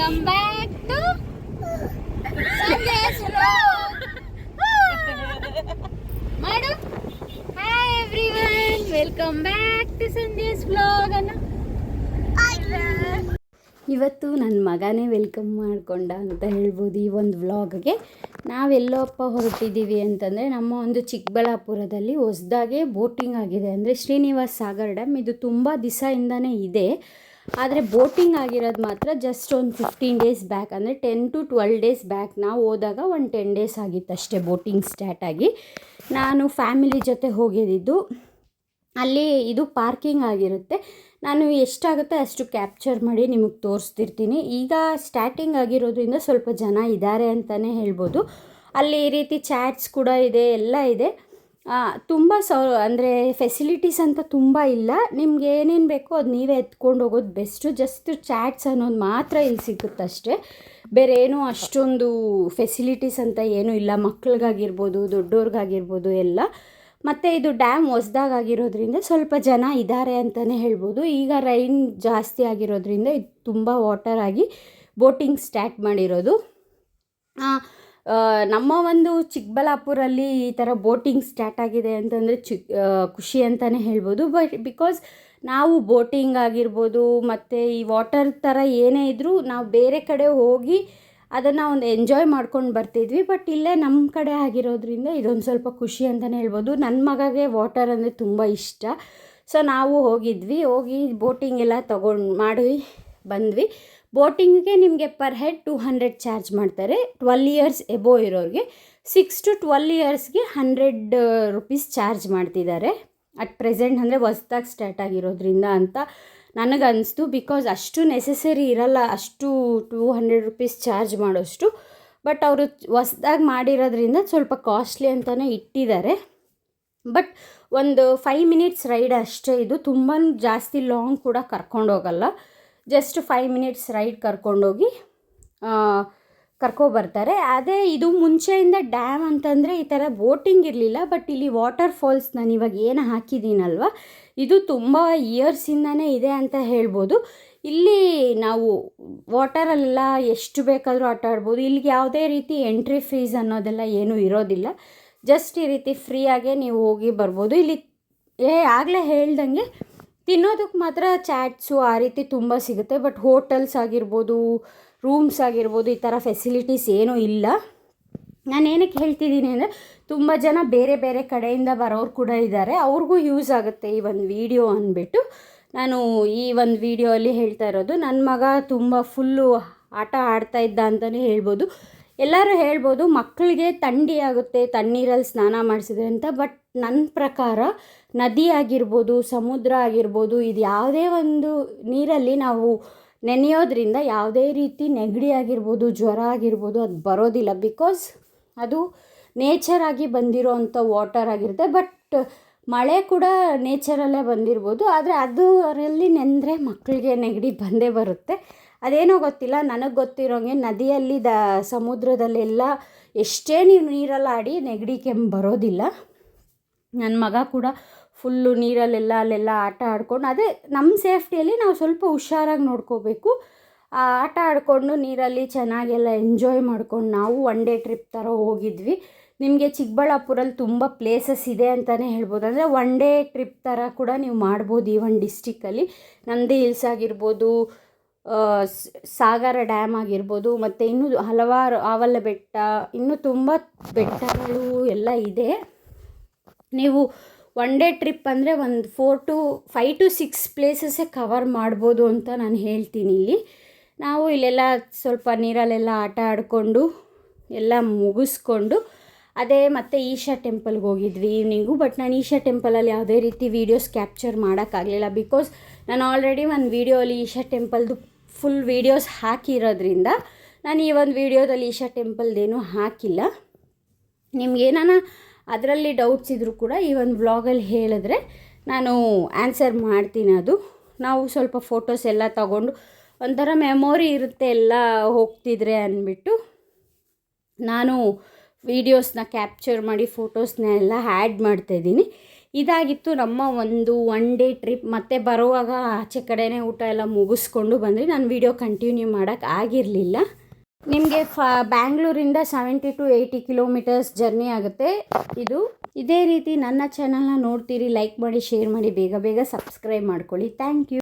Welcome back to Sandesh vlog. ಮಾಡು hi everyone, welcome back to Sandesh vlog ಅನ್ನ. ಇವತ್ತು ನನ್ನ ಮಗನೇ ವೆಲ್ಕಮ್ ಮಾಡಿಕೊಂಡ ಅಂತ ಹೇಳ್ಬೋದು ಈ ಒಂದು ವ್ಲಾಗ್ಗೆ. ನಾವೆಲ್ಲೋಪ್ಪ ಹೊರಟಿದ್ದೀವಿ ಅಂತಂದರೆ ನಮ್ಮ ಒಂದು ಚಿಕ್ಕಬಳ್ಳಾಪುರದಲ್ಲಿ ಹೊಸದಾಗೆ ಬೋಟಿಂಗ್ ಆಗಿದೆ. ಅಂದರೆ ಶ್ರೀನಿವಾಸ್ ಸಾಗರ್ ಡ್ಯಾಮ್. ಇದು ತುಂಬ ದಿವಸದಿಂದನೇ ಇದೆ, ಆದರೆ ಬೋಟಿಂಗ್ ಆಗಿರೋದು ಮಾತ್ರ ಜಸ್ಟ್ ಒಂದು 15 ಡೇಸ್ ಬ್ಯಾಕ್, ಅಂದರೆ 10 to 12 ಡೇಸ್ ಬ್ಯಾಕ್. ನಾವು ಹೋದಾಗ ಒಂದು 10 ಡೇಸ್ ಆಗಿತ್ತು ಅಷ್ಟೇ ಬೋಟಿಂಗ್ ಸ್ಟಾರ್ಟ್ ಆಗಿ. ನಾನು ಫ್ಯಾಮಿಲಿ ಜೊತೆ ಹೋಗಿದ್ದು. ಅಲ್ಲಿ ಇದು ಪಾರ್ಕಿಂಗ್ ಆಗಿರುತ್ತೆ. ನಾನು ಎಷ್ಟಾಗುತ್ತೆ ಅಷ್ಟು ಕ್ಯಾಪ್ಚರ್ ಮಾಡಿ ನಿಮಗೆ ತೋರಿಸ್ತಿರ್ತೀನಿ. ಈಗ ಸ್ಟಾರ್ಟಿಂಗ್ ಆಗಿರೋದ್ರಿಂದ ಸ್ವಲ್ಪ ಜನ ಇದ್ದಾರೆ ಅಂತಲೇ ಹೇಳ್ಬೋದು. ಅಲ್ಲಿ ಈ ರೀತಿ ಚಾಟ್ಸ್ ಕೂಡ ಇದೆ, ಎಲ್ಲ ಇದೆ. ತುಂಬ ಅಂದರೆ ಫೆಸಿಲಿಟೀಸ್ ಅಂತ ತುಂಬ ಇಲ್ಲ. ನಿಮ್ಗೆ ಏನೇನು ಬೇಕೋ ಅದು ನೀವೇ ಎತ್ಕೊಂಡು ಹೋಗೋದು ಬೆಸ್ಟು. ಜಸ್ಟ್ ಚಾಟ್ಸ್ ಅನ್ನೋದು ಮಾತ್ರ ಇಲ್ಲಿ ಸಿಗುತ್ತಷ್ಟೇ. ಬೇರೆ ಏನೂ ಅಷ್ಟೊಂದು ಫೆಸಿಲಿಟೀಸ್ ಅಂತ ಏನೂ ಇಲ್ಲ. ಮಕ್ಳಿಗಾಗಿರ್ಬೋದು, ದೊಡ್ಡವ್ರಿಗಾಗಿರ್ಬೋದು ಎಲ್ಲ. ಮತ್ತು ಇದು ಡ್ಯಾಮ್ ಹೊಸ್ದಾಗಿರೋದ್ರಿಂದ ಸ್ವಲ್ಪ ಜನ ಇದ್ದಾರೆ ಅಂತಲೇ ಹೇಳ್ಬೋದು. ಈಗ ರೈನ್ ಜಾಸ್ತಿ ಆಗಿರೋದ್ರಿಂದ ಇದು ತುಂಬ ವಾಟರ್ ಆಗಿ ಬೋಟಿಂಗ್ ಸ್ಟಾರ್ಟ್ ಮಾಡಿರೋದು. ನಮ್ಮ ಒಂದು ಚಿಕ್ಕಬಳ್ಳಾಪುರಲ್ಲಿ ಈ ಥರ ಬೋಟಿಂಗ್ ಸ್ಟಾರ್ಟ್ ಆಗಿದೆ ಅಂತಂದರೆ ಖುಷಿ ಅಂತಲೇ ಹೇಳ್ಬೋದು. ಬಟ್ ಬಿಕಾಸ್ ನಾವು ಬೋಟಿಂಗ್ ಆಗಿರ್ಬೋದು ಮತ್ತು ಈ ವಾಟರ್ ಥರ ಏನೇ ಇದ್ದರೂ ನಾವು ಬೇರೆ ಕಡೆ ಹೋಗಿ ಅದನ್ನು ಒಂದು ಎಂಜಾಯ್ ಮಾಡ್ಕೊಂಡು ಬರ್ತಿದ್ವಿ. ಬಟ್ ಇಲ್ಲೇ ನಮ್ಮ ಕಡೆ ಆಗಿರೋದ್ರಿಂದ ಇದೊಂದು ಸ್ವಲ್ಪ ಖುಷಿ ಅಂತಲೇ ಹೇಳ್ಬೋದು. ನನ್ನ ಮಗಗೆ ವಾಟರ್ ಅಂದರೆ ತುಂಬ ಇಷ್ಟ. ಸೊ ನಾವು ಹೋಗಿ ಬೋಟಿಂಗ್ ಎಲ್ಲ ಮಾಡಿ ಬಂದ್ವಿ. ಬೋಟಿಂಗಿಗೆ ನಿಮಗೆ ಪರ್ ಹೆಡ್ 200 ಚಾರ್ಜ್ ಮಾಡ್ತಾರೆ. 12 ಇಯರ್ಸ್ ಎಬೋ ಇರೋರಿಗೆ. 6 to 12 ಇಯರ್ಸ್ಗೆ 100 ರೂಪೀಸ್ ಚಾರ್ಜ್ ಮಾಡ್ತಿದ್ದಾರೆ ಅಟ್ ಪ್ರೆಸೆಂಟ್. ಅಂದರೆ ಹೊಸ್ದಾಗಿ ಸ್ಟಾರ್ಟ್ ಆಗಿರೋದ್ರಿಂದ ಅಂತ ನನಗನ್ನಿಸ್ತು. ಬಿಕಾಸ್ ಅಷ್ಟು ನೆಸೆಸರಿ ಇರಲ್ಲ ಅಷ್ಟು 200 ರೂಪೀಸ್ ಚಾರ್ಜ್ ಮಾಡೋಷ್ಟು. ಬಟ್ ಅವರು ಹೊಸ್ದಾಗಿ ಮಾಡಿರೋದ್ರಿಂದ ಸ್ವಲ್ಪ ಕಾಸ್ಟ್ಲಿ ಅಂತಲೇ ಇಟ್ಟಿದ್ದಾರೆ. ಬಟ್ ಒಂದು 5 ಮಿನಿಟ್ಸ್ ರೈಡ್ ಅಷ್ಟೇ ಇದು. ತುಂಬ ಜಾಸ್ತಿ ಲಾಂಗ್ ಕೂಡ ಕರ್ಕೊಂಡೋಗಲ್ಲ. ಜಸ್ಟ್ 5 ಮಿನಿಟ್ಸ್ ರೈಡ್ ಕರ್ಕೊಂಡೋಗಿ ಕರ್ಕೊಬರ್ತಾರೆ. ಅದೇ ಇದು ಮುಂಚೆಯಿಂದ ಡ್ಯಾಮ್ ಅಂತಂದರೆ ಈ ಥರ ಬೋಟಿಂಗ್ ಇರಲಿಲ್ಲ. ಬಟ್ ಇಲ್ಲಿ ವಾಟರ್ ಫಾಲ್ಸ್ ನಾನು ಇವಾಗ ಏನು ಹಾಕಿದ್ದೀನಲ್ವ, ಇದು ತುಂಬ ಇಯರ್ಸಿಂದನೇ ಇದೆ ಅಂತ ಹೇಳ್ಬೋದು. ಇಲ್ಲಿ ನಾವು ವಾಟರಲ್ಲೆಲ್ಲ ಎಷ್ಟು ಬೇಕಾದರೂ ಆಟ ಆಡ್ಬೋದು. ಇಲ್ಲಿಗೆ ಯಾವುದೇ ರೀತಿ ಎಂಟ್ರಿ ಫೀಸ್ ಅನ್ನೋದೆಲ್ಲ ಏನೂ ಇರೋದಿಲ್ಲ. ಜಸ್ಟ್ ಈ ರೀತಿ ಫ್ರೀಯಾಗೆ ನೀವು ಹೋಗಿ ಬರ್ಬೋದು. ಇಲ್ಲಿ ಆಗಲೇ ಹೇಳ್ದಂಗೆ ತಿನ್ನೋದಕ್ಕೆ ಮಾತ್ರ ಚಾಟ್ಸು ಆ ರೀತಿ ತುಂಬ ಸಿಗುತ್ತೆ. ಬಟ್ ಹೋಟೆಲ್ಸ್ ಆಗಿರ್ಬೋದು, ರೂಮ್ಸ್ ಆಗಿರ್ಬೋದು, ಈ ಥರ ಫೆಸಿಲಿಟೀಸ್ ಏನೂ ಇಲ್ಲ. ನಾನು ಏನಕ್ಕೆ ಹೇಳ್ತಿದ್ದೀನಿ ಅಂದರೆ ತುಂಬ ಜನ ಬೇರೆ ಬೇರೆ ಕಡೆಯಿಂದ ಬರೋರು ಕೂಡ ಇದ್ದಾರೆ. ಅವ್ರಿಗೂ ಯೂಸ್ ಆಗುತ್ತೆ ಈ ಒಂದು ವಿಡಿಯೋ ಅಂದ್ಬಿಟ್ಟು ನಾನು ಈ ಒಂದು ವಿಡಿಯೋಲ್ಲಿ ಹೇಳ್ತಾ ಇರೋದು. ನನ್ನ ಮಗ ತುಂಬ ಫುಲ್ಲು ಆಟ ಆಡ್ತಾ ಇದ್ದ ಅಂತಲೇ ಹೇಳ್ಬೋದು. ಎಲ್ಲರೂ ಹೇಳ್ಬೋದು ಮಕ್ಕಳಿಗೆ ಥಂಡಿ ಆಗುತ್ತೆ ತಣ್ಣೀರಲ್ಲಿ ಸ್ನಾನ ಮಾಡಿಸಿದ್ರೆ ಅಂತ. ಬಟ್ ನನ್ನ ಪ್ರಕಾರ ನದಿ ಆಗಿರ್ಬೋದು, ಸಮುದ್ರ ಆಗಿರ್ಬೋದು, ಇದು ಯಾವುದೇ ಒಂದು ನೀರಲ್ಲಿ ನಾವು ನೆನೆಯೋದ್ರಿಂದ ಯಾವುದೇ ರೀತಿ ನೆಗಡಿ ಆಗಿರ್ಬೋದು, ಜ್ವರ ಆಗಿರ್ಬೋದು ಅದು ಬರೋದಿಲ್ಲ. ಬಿಕಾಸ್ ಅದು ನೇಚರ್ ಆಗಿ ಬಂದಿರೋ ಅಂಥ ವಾಟರ್ ಆಗಿರುತ್ತೆ. ಬಟ್ ಮಳೆ ಕೂಡ ನೇಚರಲ್ಲೇ ಬಂದಿರ್ಬೋದು. ಆದರೆ ಅದರಲ್ಲಿ ನೆಂದರೆ ಮಕ್ಕಳಿಗೆ ನೆಗಡಿ ಬಂದೇ ಬರುತ್ತೆ. ಅದೇನೋ ಗೊತ್ತಿಲ್ಲ, ನನಗೆ ಗೊತ್ತಿರೋಂಗೆ ನದಿಯಲ್ಲಿ ಸಮುದ್ರದಲ್ಲೆಲ್ಲ ಎಷ್ಟೇ ನೀವು ನೀರಲ್ಲಿ ಆಡಿ ನೆಗಡಿ ಕೆಮ್ಮು ಬರೋದಿಲ್ಲ. ನನ್ನ ಮಗ ಕೂಡ ಫುಲ್ಲು ನೀರಲ್ಲೆಲ್ಲ ಅಲ್ಲೆಲ್ಲ ಆಟ ಆಡ್ಕೊಂಡು, ಅದೇ ನಮ್ಮ ಸೇಫ್ಟಿಯಲ್ಲಿ ನಾವು ಸ್ವಲ್ಪ ಹುಷಾರಾಗಿ ನೋಡ್ಕೋಬೇಕು. ಆಟ ಆಡಿಕೊಂಡು ನೀರಲ್ಲಿ ಚೆನ್ನಾಗೆಲ್ಲ ಎಂಜಾಯ್ ಮಾಡ್ಕೊಂಡು ನಾವು 1 ಡೇ ಟ್ರಿಪ್ ಥರ ಹೋಗಿದ್ವಿ. ನಿಮಗೆ ಚಿಕ್ಕಬಳ್ಳಾಪುರಲ್ಲಿ ತುಂಬ ಪ್ಲೇಸಸ್ ಇದೆ ಅಂತಲೇ ಹೇಳ್ಬೋದು. ಅಂದರೆ 1 ಡೇ ಟ್ರಿಪ್ ಥರ ಕೂಡ ನೀವು ಮಾಡ್ಬೋದು ಈ ಒಂದು ಡಿಸ್ಟಿಕ್ಕಲ್ಲಿ. ನಂದಿ ಹಿಲ್ಸ್ ಆಗಿರ್ಬೋದು, ಸಾಗರ ಡ್ಯಾಮ್ ಆಗಿರ್ಬೋದು, ಮತ್ತು ಇನ್ನೂ ಹಲವಾರು ಆವಲ ಬೆಟ್ಟ, ಇನ್ನೂ ತುಂಬ ಬೆಟ್ಟಗಳು ಎಲ್ಲ ಇದೆ. ನೀವು 1 ಡೇ ಟ್ರಿಪ್ ಅಂದರೆ ಒಂದು 5 to 6 ಪ್ಲೇಸಸ್ಸೇ ಕವರ್ ಮಾಡ್ಬೋದು ಅಂತ ನಾನು ಹೇಳ್ತೀನಿ. ಇಲ್ಲಿ ನಾವು ಇಲ್ಲೆಲ್ಲ ಸ್ವಲ್ಪ ನೀರಲ್ಲೆಲ್ಲ ಆಟ ಆಡಿಕೊಂಡು ಎಲ್ಲ ಮುಗಿಸ್ಕೊಂಡು ಅದೇ ಮತ್ತು ಈಶಾ ಟೆಂಪಲ್ಗೆ ಹೋಗಿದ್ವಿ ಈವ್ನಿಂಗು. ಬಟ್ ನಾನು ಈಶಾ ಟೆಂಪಲಲ್ಲಿ ಯಾವುದೇ ರೀತಿ ವೀಡಿಯೋಸ್ ಕ್ಯಾಪ್ಚರ್ ಮಾಡೋಕ್ಕಾಗಲಿಲ್ಲ. ಬಿಕಾಸ್ ನಾನು ಆಲ್ರೆಡಿ ಒಂದು ವೀಡಿಯೋಲಿ ಈಶಾ ಟೆಂಪಲ್ದು ಫುಲ್ ವೀಡಿಯೋಸ್ ಹಾಕಿರೋದ್ರಿಂದ ನಾನು ಈ ಒಂದು ವೀಡಿಯೋದಲ್ಲಿ ಈಶಾ ಟೆಂಪಲ್ದೇನೂ ಹಾಕಿಲ್ಲ. ನಿಮ್ಗೇನಾನ ಅದರಲ್ಲಿ ಡೌಟ್ಸ್ ಇದ್ದರೂ ಕೂಡ ಈ ಒಂದು ವ್ಲಾಗಲ್ಲಿ ಹೇಳಿದ್ರೆ ನಾನು ಆನ್ಸರ್ ಮಾಡ್ತೀನಿ. ಅದು ನಾವು ಸ್ವಲ್ಪ ಫೋಟೋಸ್ ಎಲ್ಲ ತಗೊಂಡು ಒಂಥರ ಮೆಮೊರಿ ಇರುತ್ತೆ ಎಲ್ಲ ಹೋಗ್ತಿದ್ರೆ ಅಂದ್ಬಿಟ್ಟು ನಾನು ವೀಡಿಯೋಸ್ನ ಕ್ಯಾಪ್ಚರ್ ಮಾಡಿ ಫೋಟೋಸ್ನ ಎಲ್ಲ ಆ್ಯಡ್ ಮಾಡ್ತಾಯಿದ್ದೀನಿ. ಇದಾಗಿತ್ತು ನಮ್ಮ ಒಂದು 1 ಡೇ ಟ್ರಿಪ್. ಮತ್ತೆ ಬರುವಾಗ ಆಚೆ ಕಡೆನೇ ಊಟ ಎಲ್ಲ ಮುಗಿಸ್ಕೊಂಡು ಬಂದ್ರಿ. ನಾನು ವಿಡಿಯೋ ಕಂಟಿನ್ಯೂ ಮಾಡೋಕ್ಕೆ ಆಗಿರಲಿಲ್ಲ. ನಿಮಗೆ ಬ್ಯಾಂಗ್ಳೂರಿಂದ 70 to 80 ಕಿಲೋಮೀಟರ್ಸ್ ಜರ್ನಿ ಆಗುತ್ತೆ. ಇದೇ ರೀತಿ ನನ್ನ ಚಾನಲ್ನ ನೋಡ್ತೀರಿ, ಲೈಕ್ ಮಾಡಿ, ಶೇರ್ ಮಾಡಿ, ಬೇಗ ಬೇಗ ಸಬ್ಸ್ಕ್ರೈಬ್ ಮಾಡ್ಕೊಳ್ಳಿ. Thank you.